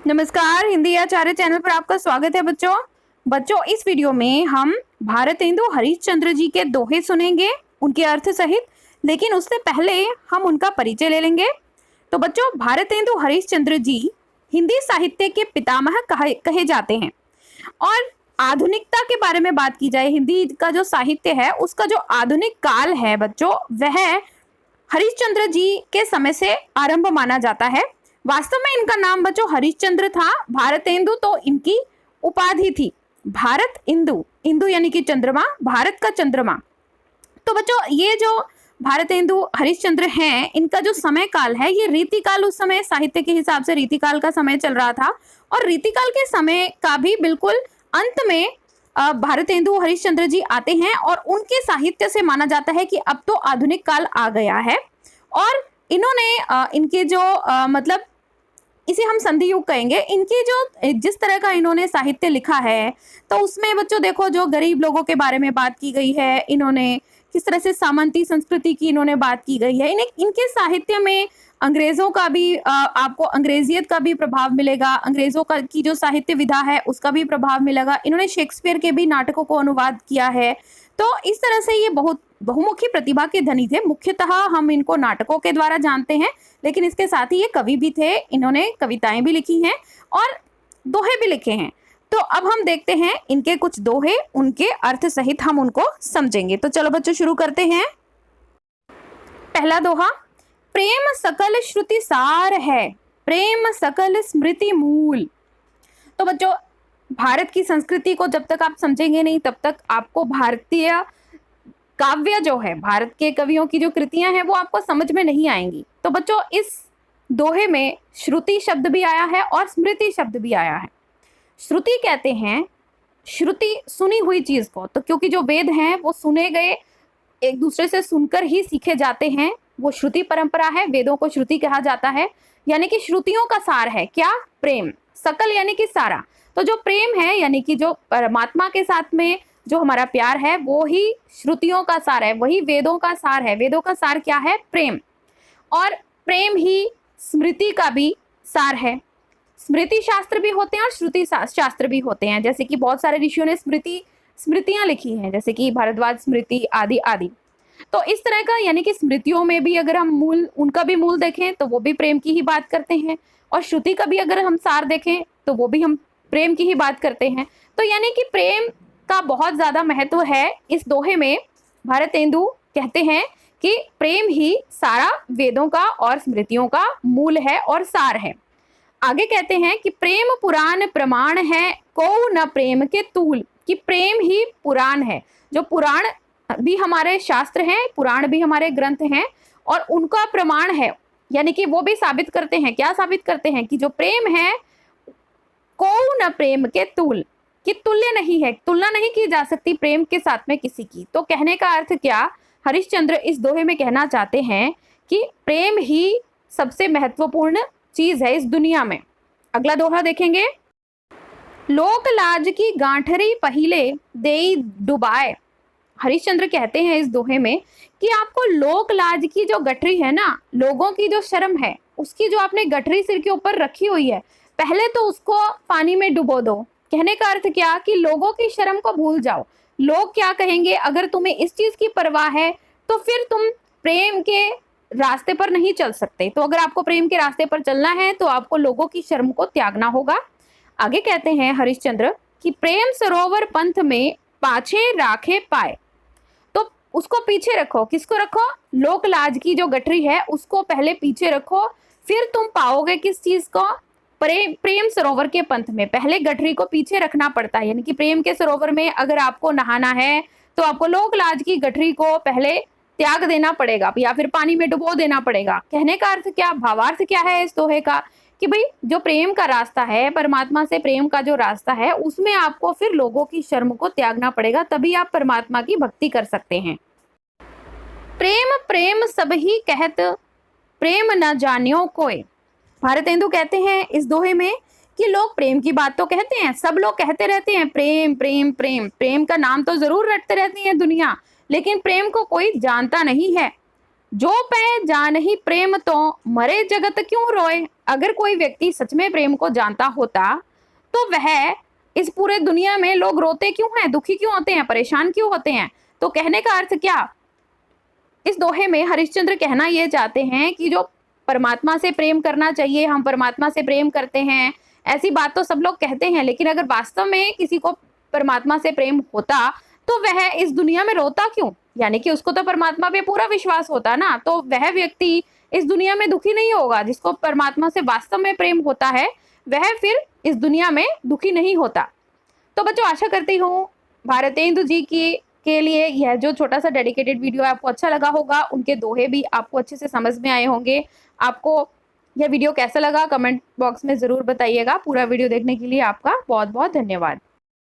नमस्कार, हिंदी आचार्य चैनल पर आपका स्वागत है बच्चों। इस वीडियो में हम भारतेंदु हरिश्चंद्र जी के दोहे सुनेंगे, उनके अर्थ सहित। लेकिन उससे पहले हम उनका परिचय ले लेंगे। तो बच्चों, भारतेंदु हरिश्चंद्र जी हिंदी साहित्य के पितामह कहे जाते हैं। और आधुनिकता के बारे में बात की जाए, हिंदी का जो साहित्य है उसका जो आधुनिक काल है बच्चों, वह हरिश्चंद्र जी के समय से आरंभ माना जाता है। वास्तव में इनका नाम बच्चों हरिश्चंद्र था। भारतेंदु तो इनकी उपाधि थी। भारत इंदु, इंदु यानी कि चंद्रमा, भारत का चंद्रमा। तो बच्चों, ये जो भारतेंदु हरिश्चंद्र हैं, इनका जो समय काल है ये रीतिकाल, उस समय साहित्य के हिसाब से रीतिकाल का समय चल रहा था। और रीतिकाल के समय का भी बिल्कुल अंत में भारतेंदु हरिश्चंद्र जी आते हैं और उनके साहित्य से माना जाता है कि अब तो आधुनिक काल आ गया है। और इन्होंने इनके जो मतलब इसे हम संधि युग कहेंगे, इनके जो जिस तरह का इन्होंने साहित्य लिखा है, तो उसमें बच्चों देखो जो गरीब लोगों के बारे में बात की गई है, इन्होंने किस तरह से सामंती संस्कृति की इन्होंने बात की गई है। इनके साहित्य में अंग्रेजों का भी आपको अंग्रेजियत का भी प्रभाव मिलेगा, अंग्रेजों का की जो साहित्य विधा है उसका भी प्रभाव मिलेगा। इन्होंने शेक्सपियर के भी नाटकों को अनुवाद किया है। तो इस तरह से ये बहुत बहुमुखी प्रतिभा के धनी थे। मुख्यतः हम इनको नाटकों के द्वारा जानते हैं, लेकिन इसके साथ ही ये कवि भी थे। इन्होंने कविताएं भी लिखी हैं और दोहे भी लिखे हैं। तो अब हम देखते हैं इनके कुछ दोहे, उनके अर्थ सहित हम उनको समझेंगे। तो चलो बच्चों, शुरू करते हैं। पहला दोहा, प्रेम सकल श्रुति सार है, प्रेम सकल स्मृति मूल। तो बच्चों, भारत की संस्कृति को जब तक आप समझेंगे नहीं, तब तक आपको भारतीय काव्य जो है, भारत के कवियों की जो कृतियां हैं वो आपको समझ में नहीं आएंगी। तो बच्चों, इस दोहे में श्रुति शब्द भी आया है और स्मृति शब्द भी आया है। श्रुति कहते हैं श्रुति सुनी हुई चीज को, तो क्योंकि जो वेद हैं वो सुने गए, एक दूसरे से सुनकर ही सीखे जाते हैं, वो श्रुति परंपरा है। वेदों को श्रुति कहा जाता है, यानी कि श्रुतियों का सार है क्या? प्रेम। सकल यानी कि सारा। तो जो प्रेम है, यानी कि जो परमात्मा के साथ में जो हमारा प्यार है, वो ही श्रुतियों का सार है, वही वेदों का सार है। वेदों का सार क्या है? प्रेम। और प्रेम ही स्मृति का भी सार है। स्मृति शास्त्र भी होते हैं और श्रुति शास्त्र भी होते हैं। जैसे कि बहुत सारे ऋषियों ने स्मृतियां लिखी हैं, जैसे कि भारद्वाज स्मृति आदि आदि। तो इस तरह का, यानी कि स्मृतियों में भी अगर हम मूल, उनका भी मूल देखें तो वो भी प्रेम की ही बात करते हैं, और श्रुति का भी अगर हम सार देखें तो वो भी हम प्रेम की ही बात करते हैं। तो यानी कि प्रेम का बहुत ज्यादा महत्व है इस दोहे में। भारतेंदु कहते हैं कि प्रेम ही सारा वेदों का और स्मृतियों का मूल है और सार है। आगे कहते हैं कि प्रेम पुराण प्रमाण है, को न प्रेम के तूल। कि प्रेम ही पुराण है। जो पुराण भी हमारे शास्त्र हैं, पुराण भी हमारे ग्रंथ हैं, और उनका प्रमाण है, यानी कि वो भी साबित करते हैं। क्या साबित करते हैं? कि जो प्रेम है, को न प्रेम के तूल, कि तुल्य नहीं है, तुलना नहीं की जा सकती प्रेम के साथ में किसी की। तो कहने का अर्थ क्या हरिश्चंद्र इस दोहे में कहना चाहते हैं? कि प्रेम ही सबसे महत्वपूर्ण चीज है इस दुनिया में। अगला दोहा देखेंगे, लोक लाज की गांठरी पहिले देई डुबाए। हरिश्चंद्र कहते हैं इस दोहे में कि आपको लोक लाज की जो गठरी है ना, लोगों की जो शर्म है, उसकी जो आपने गठरी सिर के ऊपर रखी हुई है, पहले तो उसको पानी में डुबो दो। कहने का अर्थ क्या? कि लोगों की शर्म को भूल जाओ। लोग क्या कहेंगे? अगर तुम्हें इस चीज की परवाह है तो फिर तुम प्रेम के रास्ते पर नहीं चल सकते। तो अगर आपको प्रेम के रास्ते पर चलना है तो आपको लोगों की शर्म को त्यागना होगा। आगे कहते हैं हरिश्चंद्र कि प्रेम सरोवर पंथ में पाछे राखे पाए। तो उसको पीछे रखो। किसको रखो? लोक लाज की जो गठरी है उसको पहले पीछे रखो, फिर तुम पाओगे किस चीज को? प्रेम सरोवर के पंथ में। पहले गठरी को पीछे रखना पड़ता है, यानी कि प्रेम के सरोवर में अगर आपको नहाना है तो आपको लोक लाज की गठरी को पहले त्याग देना पड़ेगा, या फिर पानी में डुबो देना पड़ेगा। कहने का अर्थ क्या, भावार्थ क्या है इस दोहे का? कि भाई जो प्रेम का रास्ता है, परमात्मा से प्रेम का जो रास्ता है, उसमें आपको फिर लोगों की शर्म को त्यागना पड़ेगा, तभी आप परमात्मा की भक्ति कर सकते हैं। प्रेम प्रेम सब ही कहत, प्रेम न जान्यो कोय। भारतेंदु कहते हैं इस दोहे में कि लोग प्रेम की बात तो कहते हैं, सब लोग कहते रहते हैं प्रेम प्रेम प्रेम, प्रेम का नाम तो जरूर रटते रहती है दुनिया, लेकिन प्रेम को कोई जानता नहीं है। जो पै जानहि प्रेम तो मरे जगत क्यों रोए। अगर कोई व्यक्ति सच में प्रेम को जानता होता तो वह इस पूरे दुनिया में लोग रोते क्यों हैं, दुखी क्यों होते हैं, परेशान क्यों होते हैं। तो कहने का अर्थ क्या, इस दोहे में हरिश्चंद्र कहना ये चाहते हैं कि जो परमात्मा से प्रेम करना चाहिए, हम परमात्मा से प्रेम करते हैं, ऐसी बात तो सब लोग कहते हैं, लेकिन अगर वास्तव में किसी को परमात्मा से प्रेम होता तो वह इस दुनिया में रोता क्यों। यानी कि उसको तो परमात्मा पे पूरा विश्वास होता ना, तो वह व्यक्ति इस दुनिया में दुखी नहीं होगा। जिसको परमात्मा से वास्तव में प्रेम होता है वह फिर इस दुनिया में दुखी नहीं होता। तो बच्चों, आशा करती हूँ भारतेंदु जी की के लिए यह जो छोटा सा डेडिकेटेड वीडियो आपको अच्छा लगा होगा। उनके दोहे भी आपको अच्छे से समझ में आए होंगे। आपको यह वीडियो कैसा लगा कमेंट बॉक्स में ज़रूर बताइएगा। पूरा वीडियो देखने के लिए आपका बहुत बहुत धन्यवाद।